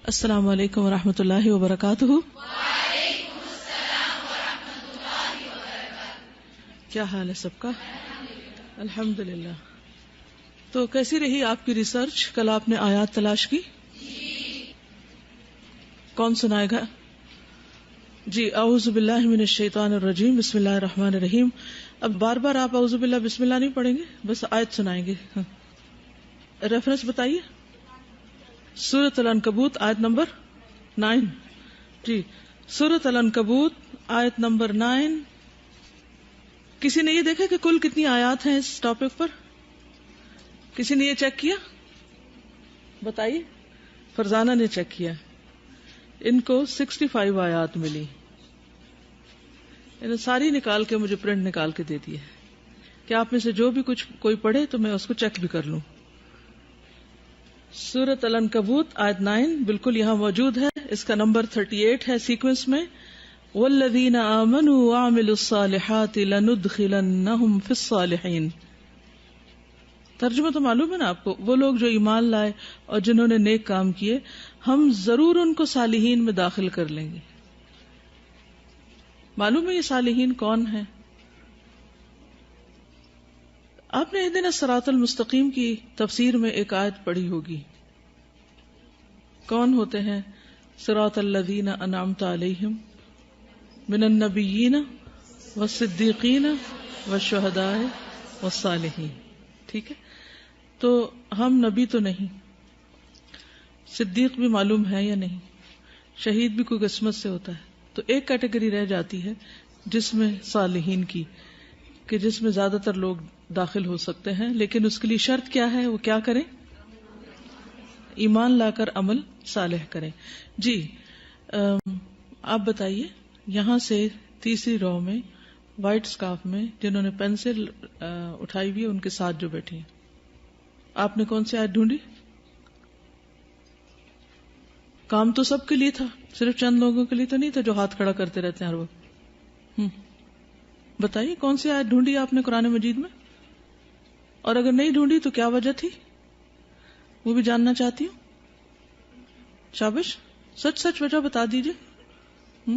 السلام علیکم ورحمۃ اللہ وبرکاتہ۔ وعلیکم السلام ورحمۃ اللہ وبرکاتہ۔ کیا حال ہے سب کا؟ الحمدللہ۔ تو کیسی رہی آپ کی ریسرچ؟ کل آپ نے آیات تلاش کی؟ کون سنائے گا؟ جی، اعوذ باللہ من الشیطان الرجیم، بسم اللہ الرحمن الرحیم۔ اب بار بار آپ اعوذ باللہ بسم اللہ نہیں پڑھیں گے، بس آیت سنائیں گے۔ ریفرنس بتائیے۔ سورۃ العنکبوت آیت نمبر 9۔ جی، سورۃ العنکبوت آیت نمبر 9۔ کسی نے یہ دیکھا کہ کل کتنی آیات ہیں اس ٹاپک پر؟ کسی نے یہ چیک کیا؟ بتائیے۔ فرزانہ نے چیک کیا، ان کو 65 آیات ملی۔ انہیں ساری نکال کے مجھے پرنٹ نکال کے دے دی ہے کہ آپ میں سے جو بھی کچھ کوئی پڑھے تو میں اس کو چیک بھی کر لوں۔ سورۃ العنکبوت آیت 9 بالکل یہاں موجود ہے، اس کا نمبر 38 ہے سیکوینس میں۔ والذین آمنوا وعملوا الصالحات لندخلنہم فی الصالحین۔ ترجمہ تو معلوم ہے نا آپ کو، وہ لوگ جو ایمان لائے اور جنہوں نے نیک کام کیے، ہم ضرور ان کو صالحین میں داخل کر لیں گے۔ معلوم ہے یہ صالحین کون ہیں؟ آپ نے اہدنا الصراط المستقیم کی تفسیر میں ایک آیت پڑھی ہوگی۔ کون ہوتے ہیں؟ صراط الذین انعمت علیہم من النبیین والصدیقین والشہداء والصالحین۔ ٹھیک ہے، تو ہم نبی تو نہیں، صدیق بھی معلوم ہے یا نہیں، شہید بھی کوئی قسمت سے ہوتا ہے، تو ایک کیٹیگری رہ جاتی ہے جس میں صالحین کی، کہ جس میں زیادہ تر لوگ داخل ہو سکتے ہیں، لیکن اس کے لیے شرط کیا ہے؟ وہ کیا کریں؟ ایمان لا کر عمل صالح کریں۔ جی، آپ بتائیے، یہاں سے تیسری رو میں وائٹ سکارف میں جنہوں نے پینسل اٹھائی ہوئی ہے ان کے ساتھ جو بیٹھی ہیں، آپ نے کون سی آیت ڈھونڈی؟ کام تو سب کے لیے تھا، صرف چند لوگوں کے لیے تو نہیں تھا جو ہاتھ کھڑا کرتے رہتے ہیں ہر وقت۔ بتائیے کون سی آیت ڈھونڈی آپ نے قرآن مجید میں؟ اور اگر نہیں ڈھونڈی تو کیا وجہ تھی؟ وہ بھی جاننا چاہتی ہوں۔ شابش، سچ سچ وجہ بتا دیجیے۔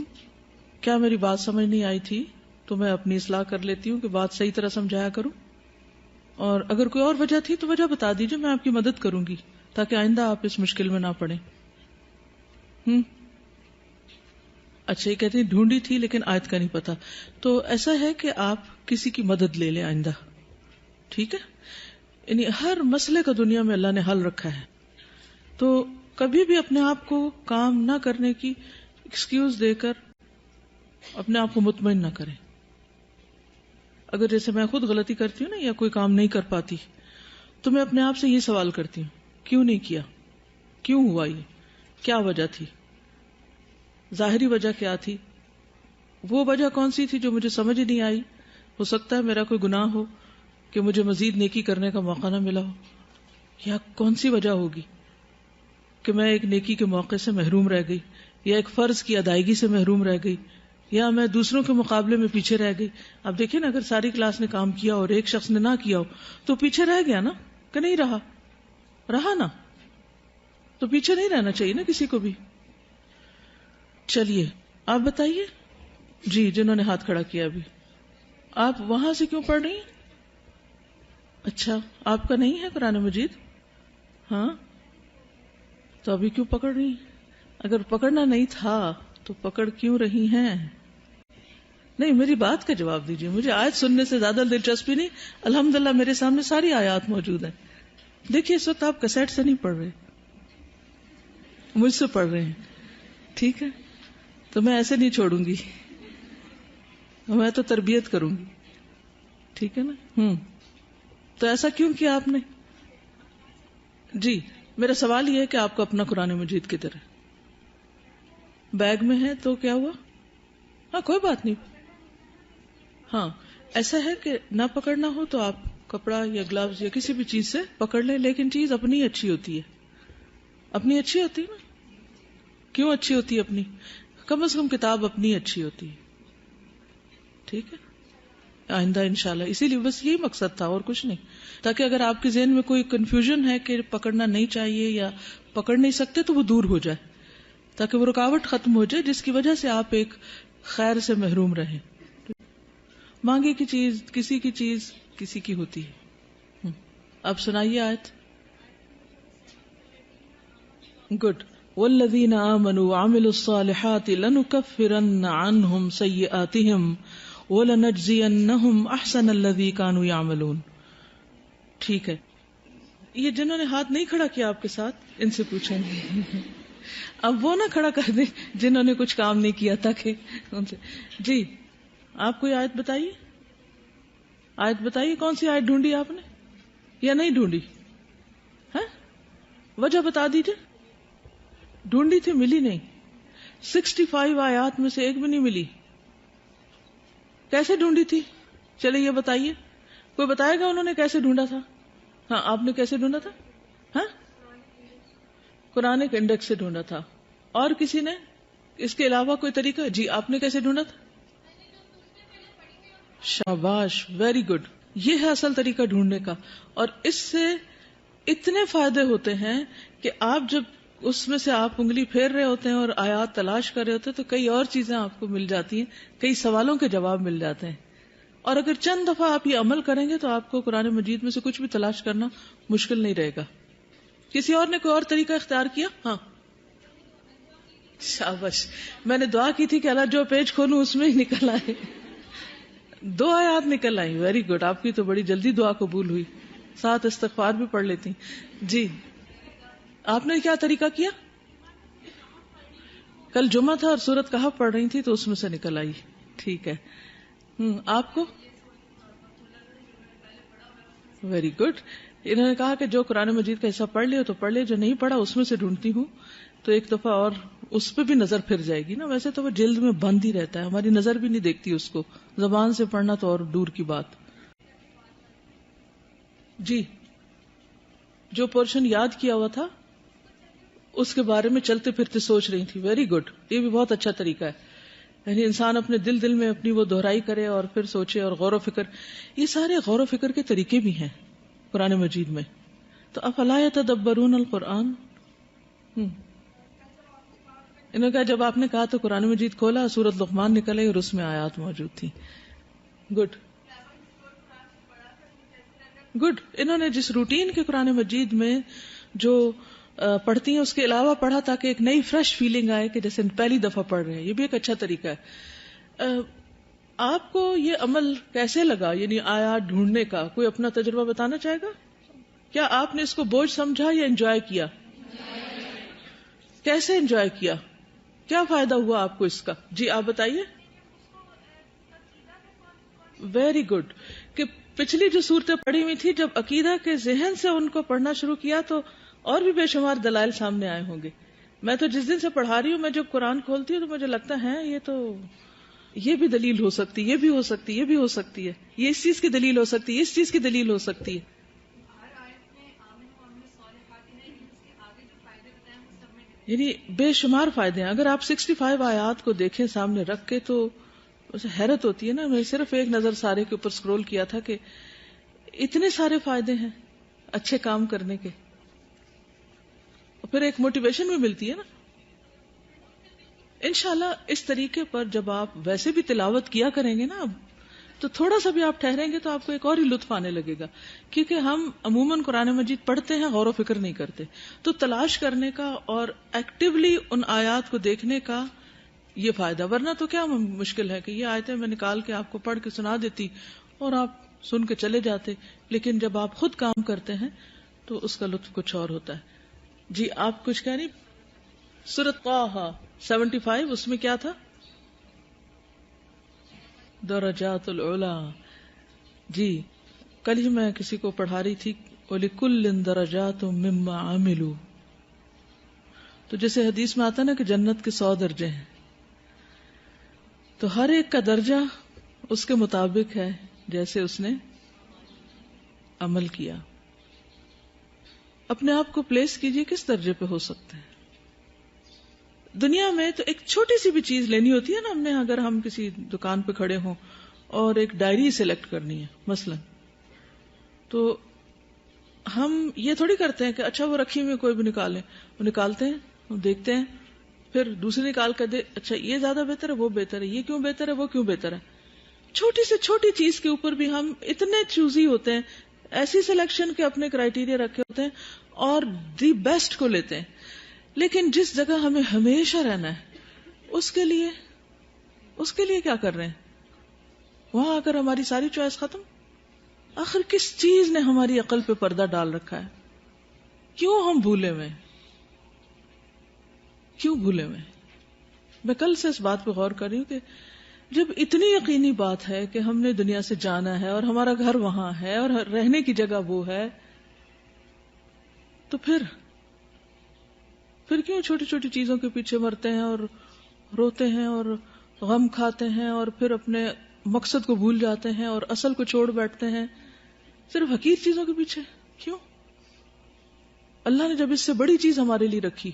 کیا میری بات سمجھ نہیں آئی تھی تو میں اپنی اصلاح کر لیتی ہوں کہ بات صحیح طرح سمجھایا کروں، اور اگر کوئی اور وجہ تھی تو وجہ بتا دیجیے، میں آپ کی مدد کروں گی تاکہ آئندہ آپ اس مشکل میں نہ پڑیں۔ اچھا، یہ کہتے ہیں ڈھونڈی تھی لیکن آیت کا نہیں پتا، تو ایسا ہے کہ آپ کسی کی مدد لے لیں آئندہ، ٹھیک ہے؟ یعنی ہر مسئلے کا دنیا میں اللہ نے حل رکھا ہے، تو کبھی بھی اپنے آپ کو کام نہ کرنے کی ایکسکیوز دے کر اپنے آپ کو مطمئن نہ کریں۔ اگر جیسے میں خود غلطی کرتی ہوں نا، یا کوئی کام نہیں کر پاتی، تو میں اپنے آپ سے یہ سوال کرتی ہوں، کیوں نہیں کیا؟ کیوں ہوا یہ؟ کیا وجہ تھی؟ ظاہری وجہ کیا تھی؟ وہ وجہ کون سی تھی جو مجھے سمجھ ہی نہیں آئی؟ ہو سکتا ہے میرا کوئی گناہ ہو کہ مجھے مزید نیکی کرنے کا موقع نہ ملا ہو، یا کون سی وجہ ہوگی کہ میں ایک نیکی کے موقع سے محروم رہ گئی، یا ایک فرض کی ادائیگی سے محروم رہ گئی، یا میں دوسروں کے مقابلے میں پیچھے رہ گئی۔ اب دیکھیں نا، اگر ساری کلاس نے کام کیا اور ایک شخص نے نہ کیا ہو تو پیچھے رہ گیا نا، کہ نہیں رہا نا، تو پیچھے نہیں رہنا چاہیے نا کسی کو بھی۔ چلیے آپ بتائیے، جی جنہوں نے ہاتھ کھڑا کیا ابھی، آپ وہاں سے کیوں پڑھ رہی ہیں؟ اچھا، آپ کا نہیں ہے قرآن مجید؟ ہاں، تو ابھی کیوں پکڑ رہی ہیں؟ اگر پکڑنا نہیں تھا تو پکڑ کیوں رہی ہیں؟ نہیں، میری بات کا جواب دیجیے، مجھے آیت سننے سے زیادہ دلچسپی نہیں۔ الحمدللہ میرے سامنے ساری آیات موجود ہیں۔ دیکھیے اس وقت آپ کیسٹ سے نہیں پڑھ رہے، مجھ سے پڑھ رہے ہیں، ٹھیک ہے؟ تو میں ایسے نہیں چھوڑوں گی، میں تو تربیت کروں گی، ٹھیک ہے نا؟ تو ایسا کیوں کیا آپ نے؟ جی، میرا سوال یہ ہے کہ آپ کو اپنا قرآن مجید کدھر ہے؟ بیگ میں ہے تو کیا ہوا؟ ہاں کوئی بات نہیں۔ ہاں ایسا ہے کہ نہ پکڑنا ہو تو آپ کپڑا یا گلوز یا کسی بھی چیز سے پکڑ لیں، لیکن چیز اپنی اچھی ہوتی ہے، اپنی اچھی ہوتی ہے نا؟ کیوں اچھی ہوتی ہے اپنی؟ کم از کم کتاب اپنی اچھی ہوتی ہے، ٹھیک ہے؟ آئندہ انشاءاللہ، اسی لیے بس یہی مقصد تھا اور کچھ نہیں، تاکہ اگر آپ کے ذہن میں کوئی کنفیوژن ہے کہ پکڑنا نہیں چاہیے یا پکڑ نہیں سکتے تو وہ دور ہو جائے، تاکہ وہ رکاوٹ ختم ہو جائے جس کی وجہ سے آپ ایک خیر سے محروم رہیں. مانگے کی چیز کسی کی ہوتی ہے. اب سنائیے آیت. گڈ. والذین آمنوا وعملوا الصالحات لنکفرن عنہم سیئاتہم ولنجزینہم احسن الذی کانوا یعملون. ٹھیک ہے. یہ جنہوں نے ہاتھ نہیں کھڑا کیا آپ کے ساتھ ان سے پوچھیں. اب وہ نہ کھڑا کر دیں جنہوں نے کچھ کام نہیں کیا تاکہ ان سے. جی آپ کوئی آیت بتائیے. آیت بتائیے کون سی آیت ڈھونڈی آپ نے یا نہیں ڈھونڈی؟ ہے وجہ بتا دیجیے. ڈھونڈی تھی ملی نہیں. 65 آیات میں سے ایک بھی نہیں ملی. کیسے ڈھونڈی تھی؟ چلے یہ بتائیے. کوئی بتائے گا انہوں نے کیسے ڈھونڈا تھا؟ ہاں آپ نے کیسے ڈھونڈا تھا؟ ہاں قرآن کے انڈیکس سے ڈھونڈا تھا. اور کسی نے اس کے علاوہ کوئی طریقہ؟ جی آپ نے کیسے ڈھونڈا تھا؟ شاباش، ویری گڈ. یہ ہے اصل طریقہ ڈھونڈنے کا. اور اس سے اتنے فائدے ہوتے ہیں کہ آپ جب اس میں سے آپ انگلی پھیر رہے ہوتے ہیں اور آیات تلاش کر رہے ہوتے ہیں تو کئی اور چیزیں آپ کو مل جاتی ہیں، کئی سوالوں کے جواب مل جاتے ہیں. اور اگر چند دفعہ آپ یہ عمل کریں گے تو آپ کو قرآن مجید میں سے کچھ بھی تلاش کرنا مشکل نہیں رہے گا. کسی اور نے کوئی اور طریقہ اختیار کیا؟ ہاں شاباش. میں نے دعا کی تھی کہ اللہ جو پیج کھولوں اس میں ہی نکل آئے. 2 آیات نکل آئی. Very good. آپ کی تو بڑی جلدی دعا قبول ہوئی. 7 استغفار بھی پڑھ لیتی. جی آپ نے کیا طریقہ کیا؟ کل جمعہ تھا اور سورت کہف پڑھ رہی تھی تو اس میں سے نکل آئی. ٹھیک ہے. آپ کو؟ Very good. انہوں نے کہا کہ جو قرآن مجید کا حصہ پڑھ لے تو پڑھ لے، جو نہیں پڑھا اس میں سے ڈھونڈتی ہوں تو ایک دفعہ اور اس پہ بھی نظر پھر جائے گی نا. ویسے تو وہ جلد میں بند ہی رہتا ہے، ہماری نظر بھی نہیں دیکھتی اس کو. زبان سے پڑھنا تو اور دور کی بات. جی جو پورشن یاد کیا ہوا تھا اس کے بارے میں چلتے پھرتے سوچ رہی تھی. Very good. یہ بھی بہت اچھا طریقہ ہے. یعنی انسان اپنے دل میں اپنی وہ دہرائی کرے اور پھر سوچے اور غور و فکر. یہ سارے غور و فکر کے طریقے بھی ہیں قرآن مجید میں. تو افلا یتدبرون القرآن. انہوں نے کہا جب آپ نے کہا تو قرآن مجید کھولا، سورۃ لقمان نکل آئی اور اس میں آیات موجود تھی. Good good. انہوں نے جس روٹین کے قرآن مجید میں جو پڑھتی ہیں اس کے علاوہ پڑھا تاکہ ایک نئی فریش فیلنگ آئے کہ جیسے پہلی دفعہ پڑھ رہے ہیں. یہ بھی ایک اچھا طریقہ ہے. آپ کو یہ عمل کیسے لگا، یعنی آیات ڈھونڈنے کا؟ کوئی اپنا تجربہ بتانا چاہے گا؟ کیا آپ نے اس کو بوجھ سمجھا یا انجوائے کیا؟ کیسے انجوائے کیا؟ کیا فائدہ ہوا آپ کو اس کا؟ جی آپ بتائیے. Very good. کہ پچھلی جو صورتیں پڑھی ہوئی تھی جب عقیدہ کے ذہن سے ان کو پڑھنا شروع کیا تو اور بھی بے شمار دلائل سامنے آئے ہوں گے. میں تو جس دن سے پڑھا رہی ہوں، میں جب قرآن کھولتی ہوں تو مجھے لگتا ہے یہ بھی دلیل ہو سکتی، یہ بھی ہو سکتی، یہ بھی ہو سکتی ہے، یہ اس چیز کی دلیل ہو سکتی ہے، اس چیز کی دلیل ہو سکتی ہے. یعنی بے شمار فائدے ہیں. اگر آپ 65 آیات کو دیکھیں سامنے رکھ کے تو حیرت ہوتی ہے نا. میں صرف ایک نظر سارے کے اوپر سکرول کیا تھا کہ اتنے سارے فائدے ہیں اچھے کام کرنے کے. پھر ایک موٹیویشن بھی ملتی ہے نا. انشاءاللہ اس طریقے پر جب آپ ویسے بھی تلاوت کیا کریں گے نا اب تو تھوڑا سا بھی آپ ٹھہریں گے تو آپ کو ایک اور ہی لطف آنے لگے گا. کیونکہ ہم عموماً قرآن مجید پڑھتے ہیں، غور و فکر نہیں کرتے. تو تلاش کرنے کا اور ایکٹیولی ان آیات کو دیکھنے کا یہ فائدہ. ورنہ تو کیا مشکل ہے کہ یہ آیتیں میں نکال کے آپ کو پڑھ کے سنا دیتی اور آپ سن کے چلے جاتے. لیکن جب آپ خود کام کرتے ہیں تو اس کا لطف کچھ اور ہوتا ہے. جی آپ کچھ کہہ رہی؟ سورۃ طٰہٰ 75 اس میں کیا تھا؟ درجات العلا. جی کل ہی میں کسی کو پڑھا رہی تھی وَلِكُلٍّ دَرَجَاتٌ مِّمَّا عَمِلُوا. تو جیسے حدیث میں آتا نا کہ جنت کے 100 درجے ہیں، تو ہر ایک کا درجہ اس کے مطابق ہے جیسے اس نے عمل کیا. اپنے آپ کو پلیس کیجئے کس درجے پہ ہو سکتے ہیں. دنیا میں تو ایک چھوٹی سی بھی چیز لینی ہوتی ہے نا. ہم نے اگر ہم کسی دکان پہ کھڑے ہوں اور ایک ڈائری سلیکٹ کرنی ہے مثلا، تو ہم یہ تھوڑی کرتے ہیں کہ اچھا وہ رکھی ہوئی کوئی بھی نکالیں. وہ نکالتے ہیں، وہ دیکھتے ہیں پھر دوسری نکال کر دے، اچھا یہ زیادہ بہتر ہے، وہ بہتر ہے، یہ کیوں بہتر ہے، وہ کیوں بہتر ہے. چھوٹی سے چھوٹی چیز کے اوپر بھی ہم اتنے چوزی ہوتے ہیں، ایسی سلیکشن کے اپنے کرائیٹیریا رکھے ہوتے ہیں اور دی بیسٹ کو لیتے ہیں. لیکن جس جگہ ہمیں ہمیشہ رہنا ہے اس کے لیے کیا کر رہے ہیں؟ وہاں آ کر ہماری ساری چوائس ختم. آخر کس چیز نے ہماری عقل پہ پردہ ڈال رکھا ہے؟ کیوں ہم بھولے ہوئے؟ میں کل سے اس بات پہ غور کر رہی ہوں کہ جب اتنی یقینی بات ہے کہ ہم نے دنیا سے جانا ہے اور ہمارا گھر وہاں ہے اور رہنے کی جگہ وہ ہے، تو پھر کیوں چھوٹی چھوٹی چیزوں کے پیچھے مرتے ہیں اور روتے ہیں اور غم کھاتے ہیں اور پھر اپنے مقصد کو بھول جاتے ہیں اور اصل کو چھوڑ بیٹھتے ہیں صرف حقیر چیزوں کے پیچھے؟ کیوں؟ اللہ نے جب اس سے بڑی چیز ہمارے لیے رکھی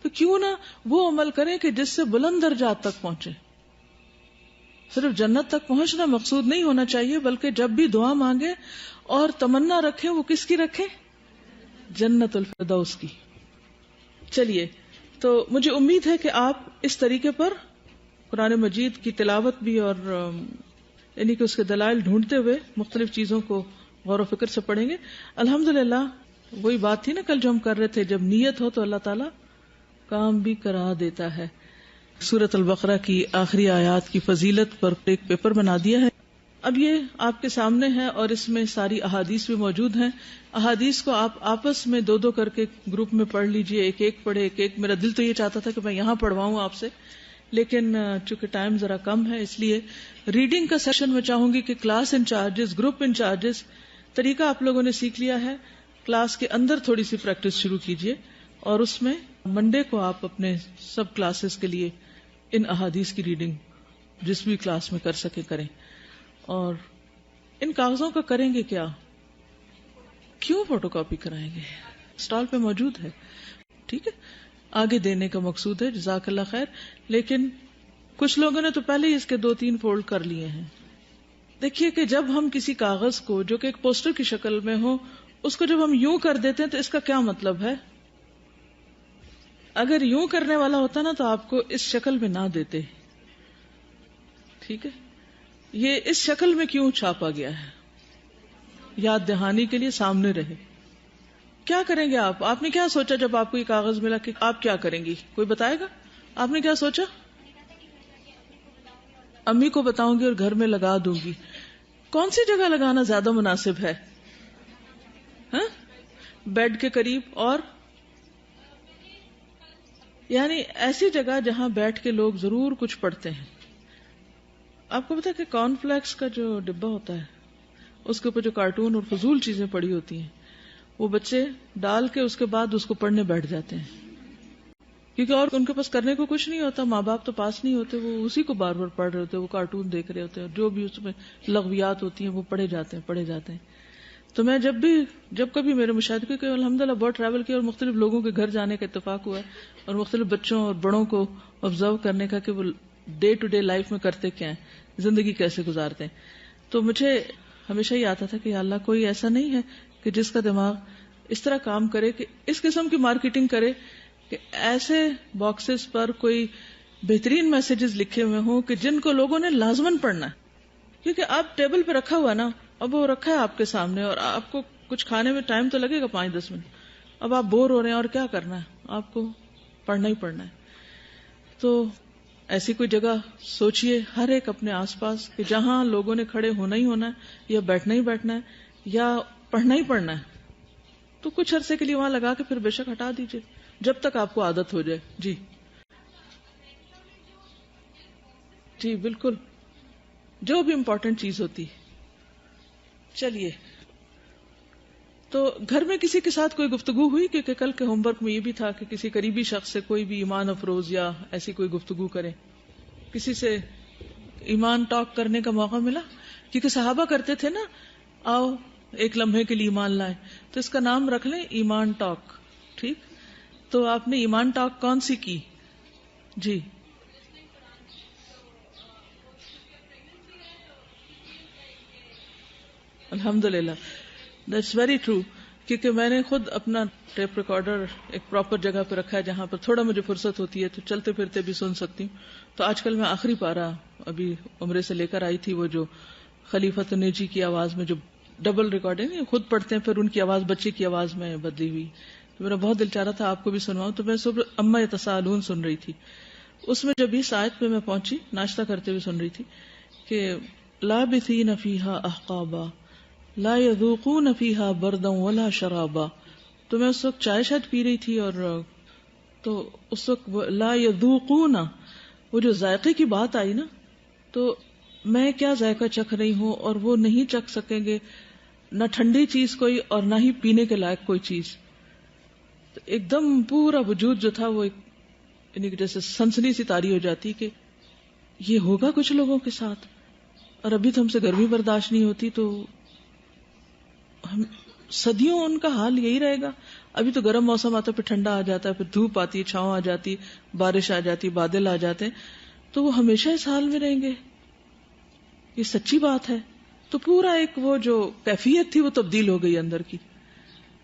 تو کیوں نہ وہ عمل کریں کہ جس سے بلند درجات تک پہنچے. صرف جنت تک پہنچنا مقصود نہیں ہونا چاہیے، بلکہ جب بھی دعا مانگے اور تمنا رکھیں، وہ کس کی رکھیں؟ جنت الفردوس کی. چلیے، تو مجھے امید ہے کہ آپ اس طریقے پر قرآن مجید کی تلاوت بھی اور یعنی کہ اس کے دلائل ڈھونڈتے ہوئے مختلف چیزوں کو غور و فکر سے پڑھیں گے. الحمدللہ وہی بات تھی نا کل جو ہم کر رہے تھے، جب نیت ہو تو اللہ تعالیٰ کام بھی کرا دیتا ہے. سورۃ البقرہ کی آخری آیات کی فضیلت پر ایک پیپر بنا دیا ہے. اب یہ آپ کے سامنے ہے اور اس میں ساری احادیث بھی موجود ہیں. احادیث کو آپ آپس میں دو دو کر کے گروپ میں پڑھ لیجئے، ایک ایک پڑھے، ایک ایک. میرا دل تو یہ چاہتا تھا کہ میں یہاں پڑھواؤں آپ سے، لیکن چونکہ ٹائم ذرا کم ہے اس لیے ریڈنگ کا سیشن میں چاہوں گی کہ کلاس انچارجز، گروپ انچارجز، طریقہ آپ لوگوں نے سیکھ لیا ہے. کلاس کے اندر تھوڑی سی پریکٹس شروع کیجئے اور اس میں منڈے کو آپ اپنے سب کلاسز کے لیے ان احادیث کی ریڈنگ جس بھی کلاس میں کر سکے کریں. اور ان کاغذوں کا کریں گے کیا؟ کیوں فوٹو کاپی کرائیں گے؟ اسٹال پہ موجود ہے، ٹھیک ہے، آگے دینے کا مقصود ہے. جزاک اللہ خیر. لیکن کچھ لوگوں نے تو پہلے ہی اس کے 2-3 فولڈ کر لیے ہیں. دیکھیے کہ جب ہم کسی کاغذ کو جو کہ ایک پوسٹر کی شکل میں ہو، اس کو جب ہم یوں کر دیتے ہیں تو اس کا کیا مطلب ہے؟ اگر یوں کرنے والا ہوتا نا تو آپ کو اس شکل میں نہ دیتے. ٹھیک ہے، یہ اس شکل میں کیوں چھاپا گیا ہے؟ یاد دہانی کے لیے سامنے رہے. کیا کریں گے آپ؟ آپ نے کیا سوچا جب آپ کو یہ کاغذ ملا کہ آپ کیا کریں گی؟ کوئی بتائے گا آپ نے کیا سوچا؟ امی کو بتاؤں گی اور گھر میں لگا دوں گی. کون سی جگہ لگانا زیادہ مناسب ہے؟ ہاں، بیڈ کے قریب، اور یعنی ایسی جگہ جہاں بیٹھ کے لوگ ضرور کچھ پڑھتے ہیں. آپ کو پتا ہے کہ کارن فلیکس کا جو ڈبہ ہوتا ہے اس کے اوپر جو کارٹون اور فضول چیزیں پڑی ہوتی ہیں وہ بچے ڈال کے اس کے بعد اس کو پڑھنے بیٹھ جاتے ہیں، کیونکہ اور ان کے پاس کرنے کو کچھ نہیں ہوتا. ماں باپ تو پاس نہیں ہوتے، وہ اسی کو بار بار پڑھ رہے ہوتے، وہ کارٹون دیکھ رہے ہوتے ہیں، جو بھی اس میں لغویات ہوتی ہیں وہ پڑھے جاتے ہیں. تو میں جب کبھی میرے مشاہدے کے الحمدللہ بہت ٹریول کیا اور مختلف لوگوں کے گھر جانے کا اتفاق ہوا ہے اور مختلف بچوں اور بڑوں کو آبزرو کرنے کا کہ وہ ڈے ٹو ڈے لائف میں کرتے کیا ہیں، زندگی کیسے گزارتے ہیں، تو مجھے ہمیشہ یہ آتا تھا کہ یا اللہ کوئی ایسا نہیں ہے کہ جس کا دماغ اس طرح کام کرے کہ اس قسم کی مارکیٹنگ کرے کہ ایسے باکسز پر کوئی بہترین میسیجز لکھے ہوئے ہوں کہ جن کو لوگوں نے لازماً پڑھنا ہے. کیونکہ آپ ٹیبل پہ رکھا ہوا نا، اب وہ رکھا ہے آپ کے سامنے اور آپ کو کچھ کھانے میں ٹائم تو لگے گا 5-10 منٹ. اب آپ بور ہو رہے ہیں اور کیا کرنا ہے، آپ کو پڑھنا ہی پڑھنا ہے. تو ایسی کوئی جگہ سوچئے ہر ایک اپنے آس پاس کہ جہاں لوگوں نے کھڑے ہونا ہی ہونا ہے یا بیٹھنا ہی بیٹھنا ہے یا پڑھنا ہی پڑھنا ہے. تو کچھ عرصے کے لیے وہاں لگا کے پھر بے شک ہٹا دیجئے جب تک آپ کو عادت ہو جائے. جی بالکل، جو بھی امپورٹنٹ چیز ہوتی. چلیے، تو گھر میں کسی کے ساتھ کوئی گفتگو ہوئی؟ کیونکہ کل کے ہوم ورک میں یہ بھی تھا کہ کسی قریبی شخص سے کوئی بھی ایمان افروز یا ایسی کوئی گفتگو کرے. کسی سے ایمان ٹاک کرنے کا موقع ملا؟ کیونکہ صحابہ کرتے تھے نا، آؤ ایک لمحے کے لیے ایمان لائیں، تو اس کا نام رکھ لیں ایمان ٹاک. ٹھیک، تو آپ نے ایمان ٹاک کون سی کی؟ جی الحمدللہ، دیٹس ویری ٹرو. کیونکہ میں نے خود اپنا ٹیپ ریکارڈر ایک پراپر جگہ پہ رکھا ہے جہاں پر تھوڑا مجھے فرصت ہوتی ہے تو چلتے پھرتے بھی سن سکتی ہوں. تو آج کل میں آخری پارہ ابھی عمرے سے لے کر آئی تھی، وہ جو خلیفۃ النجی کی آواز میں جو ڈبل ریکارڈنگ خود پڑھتے ہیں پھر ان کی آواز بچے کی آواز میں بدلی ہوئی. تو میرا بہت دل چاہ رہا تھا آپ کو بھی سنواؤں، تو میں صبح اما یتساءلون سن رہی تھی. اس میں جب اس آیت پہ میں پہنچی، ناشتہ کرتے ہوئے سن رہی تھی کہ لابثین فیہا احقابا لا یذوقون فیہا بردا ولا شرابا. تو میں اس وقت چائے شاید پی رہی تھی، اور تو اس وقت لا یذوقون، وہ جو ذائقے کی بات آئی نا، تو میں کیا ذائقہ چکھ رہی ہوں اور وہ نہیں چکھ سکیں گے، نہ ٹھنڈی چیز کوئی اور نہ ہی پینے کے لائق کوئی چیز. تو ایک دم پورا وجود جو تھا وہ یعنی کہ جیسے سنسنی سی طاری ہو جاتی کہ یہ ہوگا کچھ لوگوں کے ساتھ. اور ابھی تو ہم سے گرمی برداشت نہیں ہوتی، تو ہم صدیوں ان کا حال یہی رہے گا. ابھی تو گرم موسم آتا ہے، پھر ٹھنڈا آ جاتا ہے، پھر دھوپ آتی ہے، چھاؤں آ جاتی، بارش آ جاتی، بادل آ جاتے ہیں، تو وہ ہمیشہ اس حال میں رہیں گے. یہ سچی بات ہے. تو پورا ایک وہ جو کیفیت تھی وہ تبدیل ہو گئی اندر کی،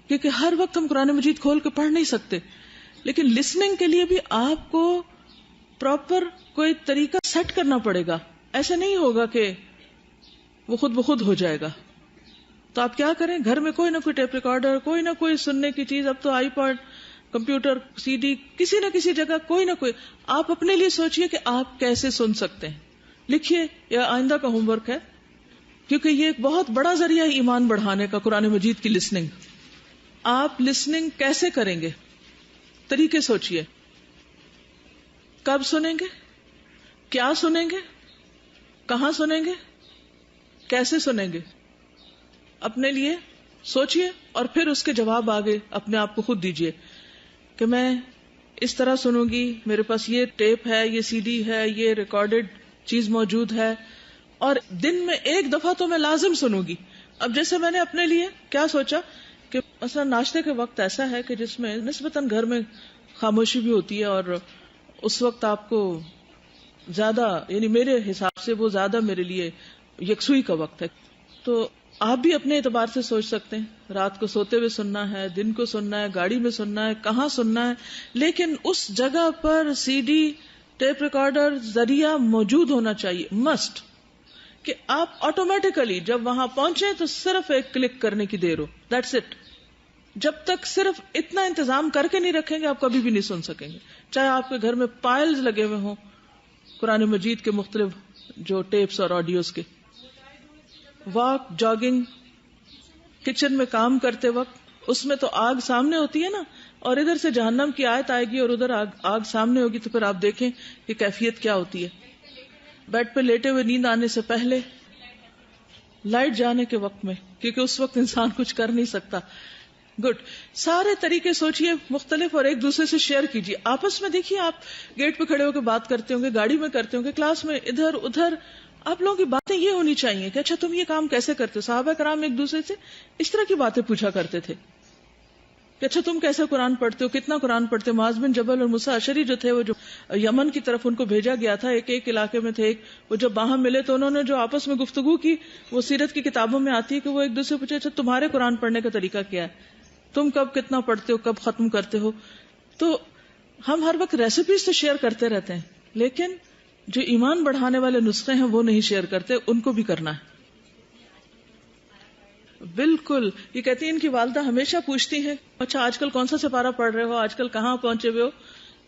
کیونکہ ہر وقت ہم قرآن مجید کھول کے پڑھ نہیں سکتے، لیکن لسننگ کے لیے بھی آپ کو پراپر کوئی طریقہ سیٹ کرنا پڑے گا. ایسا نہیں ہوگا کہ وہ خود بخود ہو جائے گا. تو آپ کیا کریں، گھر میں کوئی نہ کوئی ٹیپ ریکارڈر، کوئی نہ کوئی سننے کی چیز، اب تو iPad, computer, C D, کسی نہ کسی جگہ کوئی نہ کوئی. آپ اپنے لیے سوچئے کہ آپ کیسے سن سکتے ہیں، لکھیے. یا آئندہ کا ہوم ورک ہے، کیونکہ یہ ایک بہت بڑا ذریعہ ہے ایمان بڑھانے کا، قرآن مجید کی لسننگ. آپ لسننگ کیسے کریں گے، طریقے سوچئے. کب سنیں گے، کیا سنیں گے، کہاں سنیں گے، کیسے سنیں گے، اپنے لیے سوچئے. اور پھر اس کے جواب آگے اپنے آپ کو خود دیجئے کہ میں اس طرح سنوں گی، میرے پاس یہ ٹیپ ہے، یہ سی ڈی ہے، یہ ریکارڈڈ چیز موجود ہے، اور دن میں ایک دفعہ تو میں لازم سنوں گی. اب جیسے میں نے اپنے لیے کیا سوچا کہ مثلا ناشتے کے وقت ایسا ہے کہ جس میں نسبتاً گھر میں خاموشی بھی ہوتی ہے، اور اس وقت آپ کو زیادہ، یعنی میرے حساب سے وہ زیادہ میرے لیے یکسوئی کا وقت ہے. تو آپ بھی اپنے اعتبار سے سوچ سکتے ہیں، رات کو سوتے ہوئے سننا ہے، دن کو سننا ہے، گاڑی میں سننا ہے، کہاں سننا ہے. لیکن اس جگہ پر سی ڈی، ٹیپ ریکارڈر ذریعہ موجود ہونا چاہیے، مسٹ، کہ آپ آٹومیٹیکلی جب وہاں پہنچے تو صرف ایک کلک کرنے کی دیر ہو. That's it. جب تک صرف اتنا انتظام کر کے نہیں رکھیں گے آپ کبھی بھی نہیں سن سکیں گے. چاہے آپ کے گھر میں پائلز لگے ہوئے ہوں قرآن مجید کے مختلف جو ٹیپس اور آڈیوز کے. واک، جاگنگ، کچن میں کام کرتے وقت اس میں تو آگ سامنے ہوتی ہے نا، اور ادھر سے جہنم کی آیت آئے گی اور ادھر آگ سامنے ہوگی، تو پھر آپ دیکھیں کہ کیفیت کیا ہوتی ہے. بیڈ پہ لیٹے ہوئے نیند آنے سے پہلے، لائٹ جانے کے وقت میں، کیونکہ اس وقت انسان کچھ کر نہیں سکتا. گڈ. سارے طریقے سوچئے مختلف اور ایک دوسرے سے شیئر کیجئے. آپس میں دیکھیے، آپ گیٹ پہ کھڑے ہو کے بات کرتے ہوں گے، گاڑی میں کرتے ہوں گے، کلاس میں ادھر ادھر. آپ لوگوں کی باتیں یہ ہونی چاہیے کہ اچھا تم یہ کام کیسے کرتے ہو. صحابہ کرام ایک دوسرے سے اس طرح کی باتیں پوچھا کرتے تھے کہ اچھا تم کیسے قرآن پڑھتے ہو، کتنا قرآن پڑھتے ہو. معاذ بن جبل اور موسیٰ اشعری جو تھے، وہ جو یمن کی طرف ان کو بھیجا گیا تھا، ایک علاقے میں تھے، وہ جب وہاں ملے تو انہوں نے جو آپس میں گفتگو کی، وہ سیرت کی کتابوں میں آتی ہے کہ وہ ایک دوسرے پوچھے اچھا تمہارے قرآن پڑھنے کا طریقہ کیا ہے، تم کب کتنا پڑھتے ہو، کب ختم کرتے ہو. تو ہم ہر وقت ریسیپیز تو شیئر کرتے رہتے ہیں، لیکن جو ایمان بڑھانے والے نسخے ہیں وہ نہیں شیئر کرتے، ان کو بھی کرنا ہے. بالکل. یہ کہتی ہیں ان کی والدہ ہمیشہ پوچھتی ہیں اچھا آج کل کون سا سپارہ پڑھ رہے ہو، آج کل کہاں پہنچے ہوئے ہو.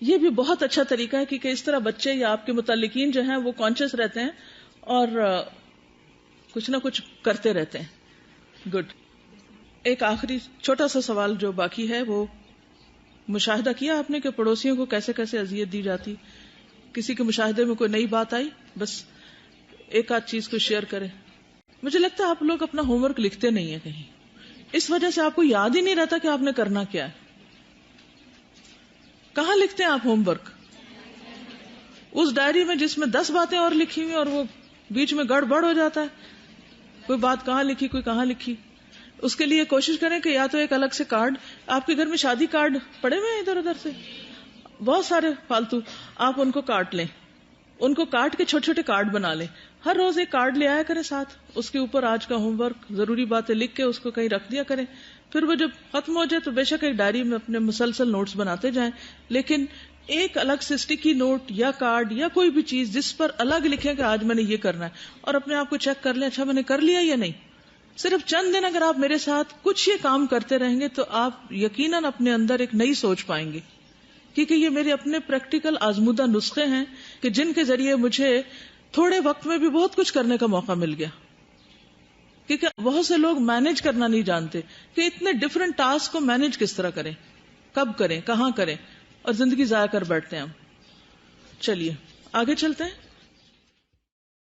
یہ بھی بہت اچھا طریقہ ہے کیونکہ اس طرح بچے یا آپ کے متعلقین جو ہیں وہ کانشیس رہتے ہیں اور کچھ نہ کچھ کرتے رہتے ہیں. گڈ. ایک آخری چھوٹا سا سوال جو باقی ہے، وہ مشاہدہ کیا آپ نے کہ پڑوسیوں کو کیسے کیسے اذیت دی جاتی. کسی کے مشاہدے میں کوئی نئی بات آئی، بس ایک آدھ چیز کو شیئر کرے. مجھے لگتا ہے آپ لوگ اپنا ہوم ورک لکھتے نہیں ہیں کہیں، اس وجہ سے آپ کو یاد ہی نہیں رہتا کہ آپ نے کرنا کیا ہے. کہاں لکھتے ہیں آپ ہوم ورک؟ اس ڈائری میں جس میں 10 باتیں اور لکھی ہوئی اور وہ بیچ میں گڑبڑ ہو جاتا ہے، کوئی بات کہاں لکھی کوئی کہاں لکھی. اس کے لیے کوشش کریں کہ یا تو ایک الگ سے کارڈ، آپ کے گھر میں شادی کارڈ پڑے ہوئے ہیں ادھر ادھر سے بہت سارے فالتو، آپ ان کو کاٹ لیں، ان کو کاٹ کے چھوٹے چھوٹے کارڈ بنا لیں. ہر روز ایک کارڈ لے آیا کریں ساتھ، اس کے اوپر آج کا ہوم ورک، ضروری باتیں لکھ کے اس کو کہیں رکھ دیا کریں. پھر وہ جب ختم ہو جائے تو بے شک ایک ڈائری میں اپنے مسلسل نوٹس بناتے جائیں، لیکن ایک الگ سے اسٹیکی نوٹ یا کارڈ یا کوئی بھی چیز جس پر الگ لکھیں کہ آج میں نے یہ کرنا ہے، اور اپنے آپ کو چیک کر لیں اچھا میں نے کر لیا یا نہیں. صرف چند دن اگر آپ میرے ساتھ کچھ یہ کام کرتے رہیں گے تو آپ یقیناً اپنے اندر ایک نئی سوچ پائیں گے، کیونکہ یہ میرے اپنے پریکٹیکل آزمودہ نسخے ہیں کہ جن کے ذریعے مجھے تھوڑے وقت میں بھی بہت کچھ کرنے کا موقع مل گیا. کیونکہ بہت سے لوگ مینج کرنا نہیں جانتے کہ اتنے ڈفرینٹ ٹاسک کو مینج کس طرح کریں، کب کریں، کہاں کریں، اور زندگی ضائع کر بیٹھتے ہیں ہم. چلیے آگے چلتے ہیں.